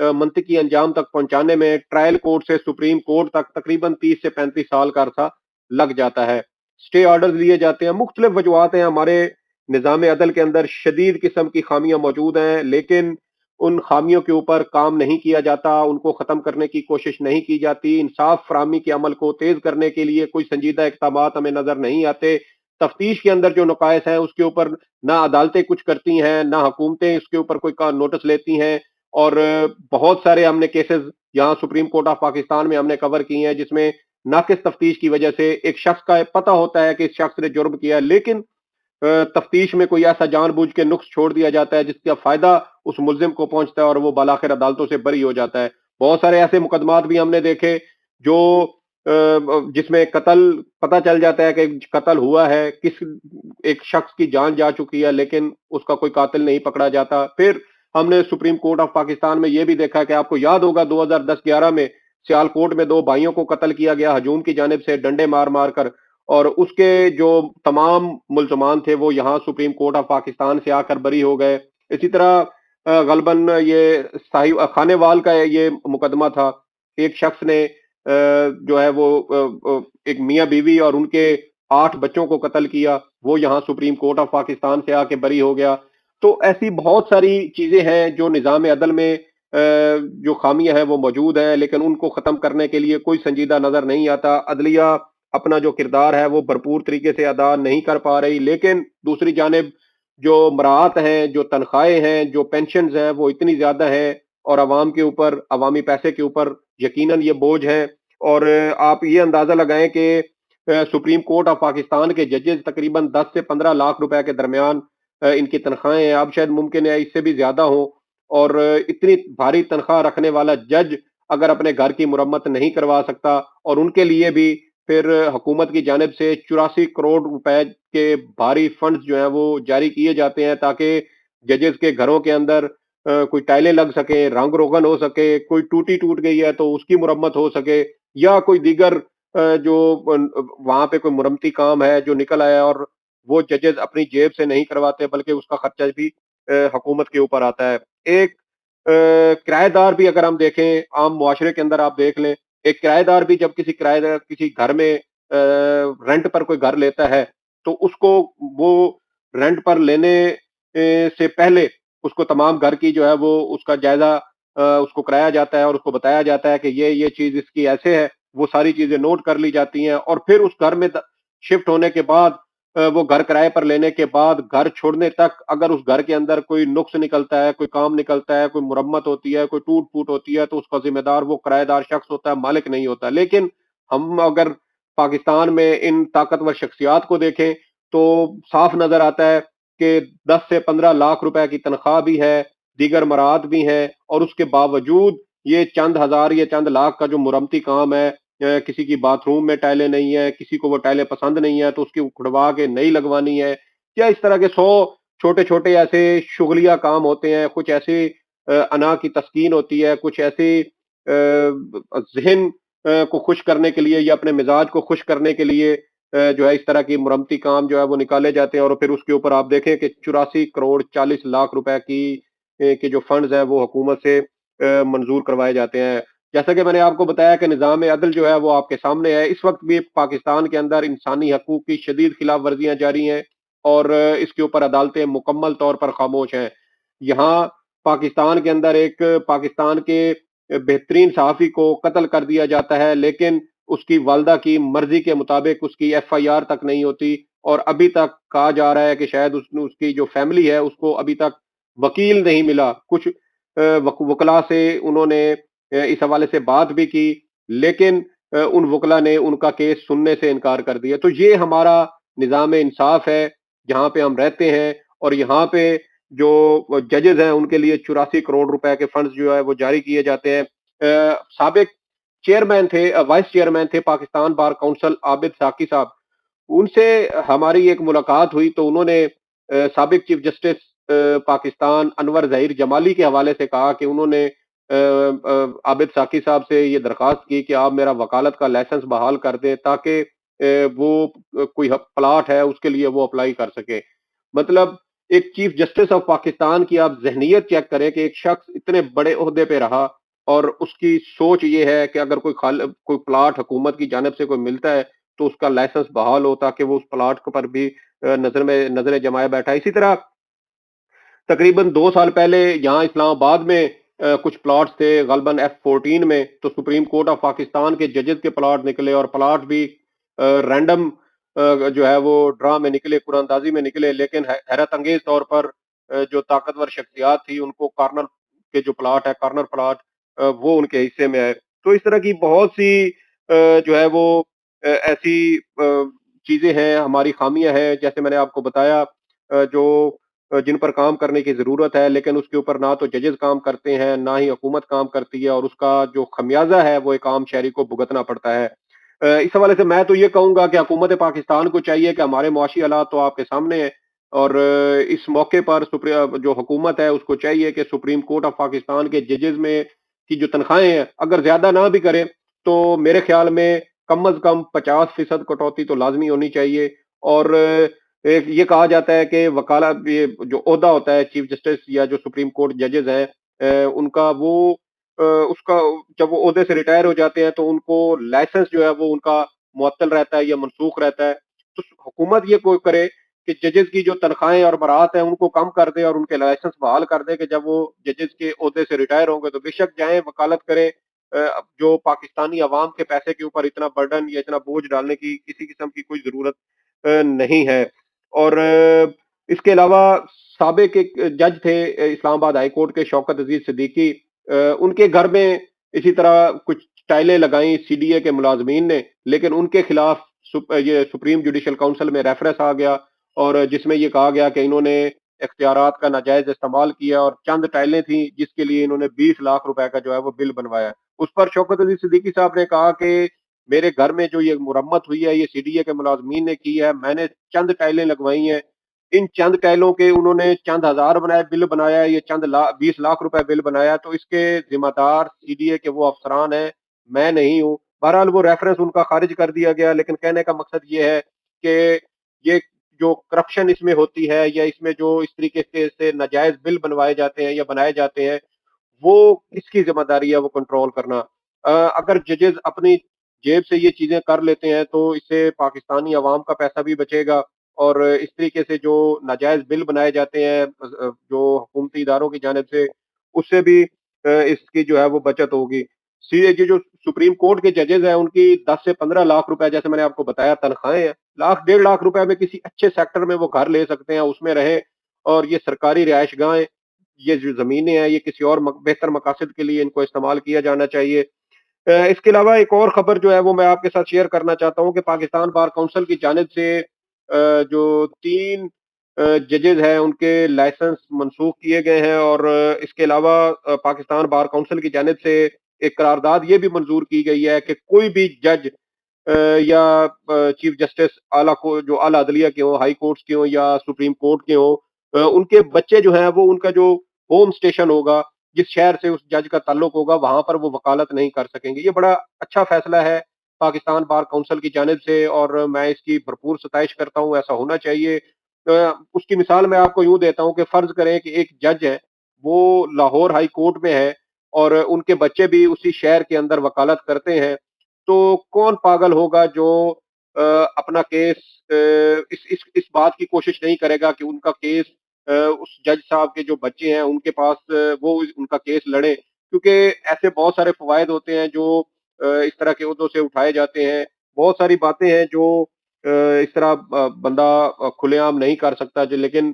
منطقی انجام تک پہنچانے میں ٹرائل کورٹ سے سپریم کورٹ تک تقریباً 30 سے 35 سال کا عرصہ لگ جاتا ہے. اسٹے آرڈرز لیے جاتے ہیں. مختلف وجوہات ہیں. ہمارے نظام عدل کے اندر شدید قسم کی خامیاں موجود ہیں، لیکن ان خامیوں کے اوپر کام نہیں کیا جاتا، ان کو ختم کرنے کی کوشش نہیں کی جاتی. انصاف فراہمی کے عمل کو تیز کرنے کے لیے کوئی سنجیدہ اقدامات ہمیں نظر نہیں آتے. تفتیش کے اندر جو نقائص ہیں اس کے اوپر نہ عدالتیں کچھ کرتی ہیں، نہ حکومتیں اس کے اوپر کوئی نوٹس لیتی ہیں. اور بہت سارے ہم نے کیسز یہاں سپریم کورٹ آف پاکستان میں ہم نے کور کی ہیں جس میں ناقص تفتیش کی وجہ سے ایک شخص کا پتہ ہوتا ہے کہ اس شخص نے جرم کیا ہے، لیکن تفتیش میں کوئی ایسا جان بوجھ کے نقص چھوڑ دیا جاتا ہے جس کا فائدہ اس ملزم کو پہنچتا ہے اور وہ بالآخر عدالتوں سے بری ہو جاتا ہے. بہت سارے ایسے مقدمات بھی ہم نے دیکھے جو جس میں قتل پتہ چل جاتا ہے کہ قتل ہوا ہے، کس ایک شخص کی جان جا چکی ہے، لیکن اس کا کوئی قاتل نہیں پکڑا جاتا. پھر ہم نے سپریم کورٹ آف پاکستان میں یہ بھی دیکھا کہ آپ کو یاد ہوگا 2010-11 میں سیال کوٹ میں 2 بھائیوں کو قتل کیا گیا ہجوم کی جانب سے ڈنڈے مار مار کر، اور اس کے جو تمام ملزمان تھے وہ یہاں سپریم کورٹ آف پاکستان سے آ کر بری ہو گئے. اسی طرح غالباً یہ خانے وال کا یہ مقدمہ تھا. ایک شخص نے جو ہے وہ ایک میاں بیوی اور ان کے 8 بچوں کو قتل کیا، وہ یہاں سپریم کورٹ آف پاکستان سے آ کے بری ہو گیا. تو ایسی بہت ساری چیزیں ہیں جو نظام عدل میں جو خامیاں ہیں وہ موجود ہیں، لیکن ان کو ختم کرنے کے لیے کوئی سنجیدہ نظر نہیں آتا. عدلیہ اپنا جو کردار ہے وہ بھرپور طریقے سے ادا نہیں کر پا رہی، لیکن دوسری جانب جو مراعات ہیں، جو تنخواہیں ہیں، جو پینشنز ہیں وہ اتنی زیادہ ہیں، اور عوام کے اوپر، عوامی پیسے کے اوپر یقیناً یہ بوجھ ہے. اور آپ یہ اندازہ لگائیں کہ سپریم کورٹ آف پاکستان کے ججز تقریباً 10 سے 15 لاکھ روپے کے درمیان ان کی تنخواہیں ہیں. اب شاید ممکن ہے اس سے بھی زیادہ ہوں. اور اتنی بھاری تنخواہ رکھنے والا جج اگر اپنے گھر کی مرمت نہیں کروا سکتا، اور ان کے لیے بھی پھر حکومت کی جانب سے 84 کروڑ روپے کے بھاری فنڈز جو ہیں وہ جاری کیے جاتے ہیں تاکہ ججز کے گھروں کے اندر کوئی ٹائلیں لگ سکے، رنگ روغن ہو سکے، کوئی ٹوٹ گئی ہے تو اس کی مرمت ہو سکے، یا کوئی دیگر جو وہاں پہ کوئی مرمتی کام ہے جو نکل آیا اور وہ ججز اپنی جیب سے نہیں کرواتے بلکہ اس کا خرچہ بھی حکومت کے اوپر آتا ہے. ایک کرایہ دار بھی اگر ہم دیکھیں عام معاشرے کے اندر آپ دیکھ لیں، ایک کرایہ دار بھی جب کسی کرایہ دار کسی گھر میں رینٹ پر کوئی گھر لیتا ہے تو اس کو وہ رینٹ پر لینے سے پہلے اس کو تمام گھر کی جو ہے وہ اس کا جائزہ اس کو کرایا جاتا ہے اور اس کو بتایا جاتا ہے کہ یہ چیز اس کی ایسے ہے. وہ ساری چیزیں نوٹ کر لی جاتی ہیں، اور پھر اس گھر میں شفٹ ہونے کے بعد وہ گھر کرائے پر لینے کے بعد گھر چھوڑنے تک اگر اس گھر کے اندر کوئی نقص نکلتا ہے، کوئی کام نکلتا ہے، کوئی مرمت ہوتی ہے، کوئی ٹوٹ پھوٹ ہوتی ہے تو اس کا ذمہ دار وہ کرایہ دار شخص ہوتا ہے، مالک نہیں ہوتا. لیکن ہم اگر پاکستان میں ان طاقتور شخصیات کو دیکھیں تو صاف نظر آتا ہے کہ 10 سے 15 لاکھ روپے کی تنخواہ بھی ہے، دیگر مراعات بھی ہیں، اور اس کے باوجود یہ چند ہزار یا چند لاکھ کا جو مرمتی کام ہے، کسی کی باتھ روم میں ٹائلیں نہیں ہیں، کسی کو وہ ٹائلیں پسند نہیں ہے تو اس کی اکھڑوا کے نئی لگوانی ہے، یا اس طرح کے 100 چھوٹے چھوٹے ایسے شغلیہ کام ہوتے ہیں. کچھ ایسی انا کی تسکین ہوتی ہے، کچھ ایسی ذہن کو خوش کرنے کے لیے یا اپنے مزاج کو خوش کرنے کے لیے جو ہے اس طرح کی مرمتی کام جو ہے وہ نکالے جاتے ہیں. اور پھر اس کے اوپر آپ دیکھیں کہ 84 کروڑ 40 لاکھ روپے کی کے جو فنڈز ہیں وہ حکومت سے منظور کروائے جاتے ہیں. جیسا کہ میں نے آپ کو بتایا کہ نظام عدل جو ہے وہ آپ کے سامنے ہے. اس وقت بھی پاکستان کے اندر انسانی حقوق کی شدید خلاف ورزیاں جاری ہیں اور اس کے اوپر عدالتیں مکمل طور پر خاموش ہیں. یہاں پاکستان کے اندر ایک پاکستان کے بہترین صحافی کو قتل کر دیا جاتا ہے، لیکن اس کی والدہ کی مرضی کے مطابق اس کی ایف آئی آر تک نہیں ہوتی، اور ابھی تک کہا جا رہا ہے کہ شاید اس کی جو فیملی ہے اس کو ابھی تک وکیل نہیں ملا. کچھ وکلاء سے انہوں نے اس حوالے سے بات بھی کی، لیکن ان وکلاء نے ان کا کیس سننے سے انکار کر دیا. تو یہ ہمارا نظام انصاف ہے جہاں پہ ہم رہتے ہیں، اور یہاں پہ جو ججز ہیں ان کے لیے 84 کروڑ روپے کے فنڈز جو ہے وہ جاری کیے جاتے ہیں. سابق چیئرمین تھے، وائس چیئرمین تھے پاکستان بار کونسل عابد ساقی صاحب، ان سے ہماری ایک ملاقات ہوئی تو انہوں نے سابق چیف جسٹس پاکستان انور ظہیر جمالی کے حوالے سے کہا کہ انہوں نے عابد ساقی صاحب سے یہ درخواست کی کہ آپ میرا وکالت کا لائسنس بحال کر دیں تاکہ وہ کوئی پلاٹ ہے اس کے لیے وہ اپلائی کر سکے. مطلب ایک چیف جسٹس آف پاکستان کی آپ ذہنیت چیک کریں کہ ایک شخص اتنے بڑے عہدے پہ رہا اور اس کی سوچ یہ ہے کہ اگر کوئی پلاٹ حکومت کی جانب سے کوئی ملتا ہے تو اس کا لائسنس بحال ہو تاکہ وہ اس پلاٹ پر بھی نظریں جمائے بیٹھا. اسی طرح تقریباً 2 سال پہلے یہاں اسلام آباد میں کچھ پلاٹس تھے غالباً F14 میں، تو سپریم کورٹ آف پاکستان کے ججز کے پلاٹ نکلے اور پلاٹ بھی رینڈم جو ہے وہ ڈرا میں نکلے، قرآن اندازی میں نکلے، لیکن حیرت انگیز طور پر جو طاقتور شخصیات تھی ان کو کارنر کے جو پلاٹ ہے، کارنر پلاٹ وہ ان کے حصے میں آئے. تو اس طرح کی بہت سی جو ہے وہ ایسی چیزیں ہیں، ہماری خامیاں ہیں، جیسے میں نے آپ کو بتایا جو جن پر کام کرنے کی ضرورت ہے، لیکن اس کے اوپر نہ تو ججز کام کرتے ہیں نہ ہی حکومت کام کرتی ہے، اور اس کا جو خمیازہ ہے وہ ایک عام شہری کو بھگتنا پڑتا ہے. اس حوالے سے میں تو یہ کہوں گا کہ حکومت پاکستان کو چاہیے کہ ہمارے معاشی حالات تو آپ کے سامنے ہیں، اور اس موقع پر جو حکومت ہے اس کو چاہیے کہ سپریم کورٹ آف پاکستان کے ججز میں کی جو تنخواہیں ہیں اگر زیادہ نہ بھی کریں تو میرے خیال میں کم از کم 50% کٹوتی تو لازمی ہونی چاہیے. اور ایک یہ کہا جاتا ہے کہ وکالت، یہ جو عہدہ ہوتا ہے چیف جسٹس یا جو سپریم کورٹ ججز ہیں ان کا وہ اس کا جب وہ عہدے سے ریٹائر ہو جاتے ہیں تو ان کو لائسنس جو ہے وہ ان کا معطل رہتا ہے یا منسوخ رہتا ہے. تو حکومت یہ کوئی کرے کہ ججز کی جو تنخواہیں اور برات ہیں ان کو کم کر دے اور ان کے لائسنس بحال کر دے کہ جب وہ ججز کے عہدے سے ریٹائر ہوں گے تو بے شک جائیں وکالت کریں. جو پاکستانی عوام کے پیسے کے اوپر اتنا برڈن یا اتنا بوجھ ڈالنے کی کسی قسم کی کوئی ضرورت نہیں ہے. اور اس کے علاوہ سابق ایک جج تھے اسلام آباد ہائی کورٹ کے شوکت عزیز صدیقی، ان کے گھر میں اسی طرح کچھ ٹائلیں لگائیں CDA کے ملازمین نے، لیکن ان کے خلاف یہ سپریم جوڈیشل کونسل میں ریفرنس آ گیا اور جس میں یہ کہا گیا کہ انہوں نے اختیارات کا ناجائز استعمال کیا اور چند ٹائلیں تھیں جس کے لیے انہوں نے 20 لاکھ روپے کا جو ہے وہ بل بنوایا. اس پر شوکت عزیز صدیقی صاحب نے کہا کہ میرے گھر میں جو یہ مرمت ہوئی ہے یہ CDA کے ملازمین نے کی ہے، میں نے چند ٹائلیں لگوائی ہیں، ان چند ٹائلوں کے انہوں نے چند ہزار بل بنایا، یہ 20 لاکھ روپے بل بنایا، تو اس کے ذمہ دار CDA کے وہ افسران ہیں، میں نہیں ہوں. بہرحال وہ ریفرنس ان کا خارج کر دیا گیا، لیکن کہنے کا مقصد یہ ہے کہ یہ جو کرپشن اس میں ہوتی ہے یا اس میں جو اس طریقے سے ناجائز بل بنوائے جاتے ہیں یا بنائے جاتے ہیں وہ کس کی ذمہ داری ہے وہ کنٹرول کرنا. اگر ججز اپنی جیب سے یہ چیزیں کر لیتے ہیں تو اس سے پاکستانی عوام کا پیسہ بھی بچے گا، اور اس طریقے سے جو ناجائز بل بنائے جاتے ہیں جو حکومتی اداروں کی جانب سے اس سے بھی اس کی جو ہے وہ بچت ہوگی. جو سپریم کورٹ کے ججز ہیں ان کی 10 سے 15 لاکھ روپے جیسے میں نے آپ کو بتایا تنخواہیں ہیں، 1.5 لاکھ روپے میں کسی اچھے سیکٹر میں وہ گھر لے سکتے ہیں، اس میں رہیں، اور یہ سرکاری رہائش گاہیں، یہ جو زمینیں ہیں یہ کسی اور بہتر مقاصد کے لیے ان کو استعمال کیا جانا چاہیے. اس کے علاوہ ایک اور خبر جو ہے وہ میں آپ کے ساتھ شیئر کرنا چاہتا ہوں کہ پاکستان بار کونسل کی جانب سے جو 3 ججز ہیں ان کے لائسنس منسوخ کیے گئے ہیں، اور اس کے علاوہ پاکستان بار کونسل کی جانب سے ایک قرارداد یہ بھی منظور کی گئی ہے کہ کوئی بھی جج یا چیف جسٹس جو اعلیٰ عدلیہ کے ہوں، ہائی کورٹس کے ہوں یا سپریم کورٹ کے ہوں، ان کے بچے جو ہیں وہ ان کا جو ہوم سٹیشن ہوگا، جس شہر سے اس جج کا تعلق ہوگا وہاں پر وہ وکالت نہیں کر سکیں گے. یہ بڑا اچھا فیصلہ ہے پاکستان بار کونسل کی جانب سے اور میں اس کی بھرپور ستائش کرتا ہوں، ایسا ہونا چاہیے. اس کی مثال میں آپ کو یوں دیتا ہوں کہ فرض کریں کہ ایک جج ہے وہ لاہور ہائی کورٹ میں ہے اور ان کے بچے بھی اسی شہر کے اندر وکالت کرتے ہیں، تو کون پاگل ہوگا جو اپنا کیس اس بات کی کوشش نہیں کرے گا کہ ان کا کیس اس جج صاحب کے جو بچے ہیں ان کے پاس وہ ان کا کیس لڑیں، کیونکہ ایسے بہت سارے فوائد ہوتے ہیں جو اس طرح کے عہدوں سے اٹھائے جاتے ہیں. بہت ساری باتیں ہیں جو اس طرح بندہ کھلے عام نہیں کر سکتا لیکن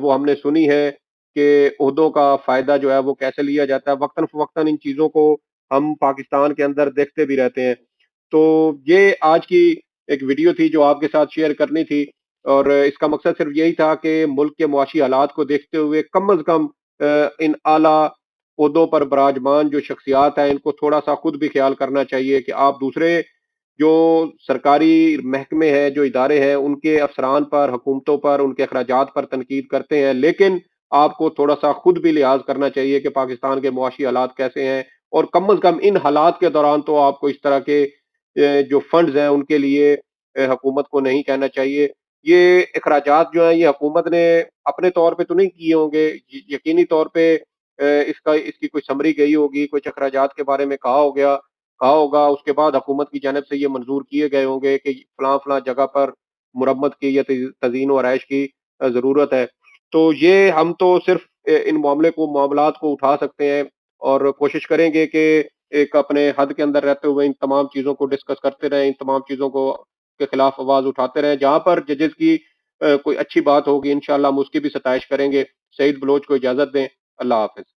وہ ہم نے سنی ہے کہ عہدوں کا فائدہ جو ہے وہ کیسے لیا جاتا ہے. وقتاً فوقتاً ان چیزوں کو ہم پاکستان کے اندر دیکھتے بھی رہتے ہیں. تو یہ آج کی ایک ویڈیو تھی جو آپ کے ساتھ شیئر کرنی تھی، اور اس کا مقصد صرف یہی تھا کہ ملک کے معاشی حالات کو دیکھتے ہوئے کم از کم ان اعلیٰ عہدوں پر براجمان جو شخصیات ہیں ان کو تھوڑا سا خود بھی خیال کرنا چاہیے کہ آپ دوسرے جو سرکاری محکمے ہیں، جو ادارے ہیں، ان کے افسران پر، حکومتوں پر، ان کے اخراجات پر تنقید کرتے ہیں، لیکن آپ کو تھوڑا سا خود بھی لحاظ کرنا چاہیے کہ پاکستان کے معاشی حالات کیسے ہیں، اور کم از کم ان حالات کے دوران تو آپ کو اس طرح کے جو فنڈز ہیں ان کے لیے حکومت کو نہیں کہنا چاہیے. یہ اخراجات جو ہیں یہ حکومت نے اپنے طور پہ تو نہیں کیے ہوں گے، یقینی طور پہ اس کی کوئی سمری گئی ہوگی، کچھ اخراجات کے بارے میں کہا ہوگا، اس کے بعد حکومت کی جانب سے یہ منظور کیے گئے ہوں گے کہ فلاں فلاں جگہ پر مرمت کی یا تزئین و آرائش کی ضرورت ہے۔ تو یہ ہم تو صرف ان معاملات کو اٹھا سکتے ہیں اور کوشش کریں گے کہ ایک اپنے حد کے اندر رہتے ہوئے ان تمام چیزوں کو ڈسکس کرتے رہیں، ان تمام چیزوں کو کے خلاف آواز اٹھاتے رہیں۔ جہاں پر ججز کی کوئی اچھی بات ہوگی انشاءاللہ ہم اس کی بھی ستائش کریں گے۔ سعید بلوچ کو اجازت دیں۔ اللہ حافظ۔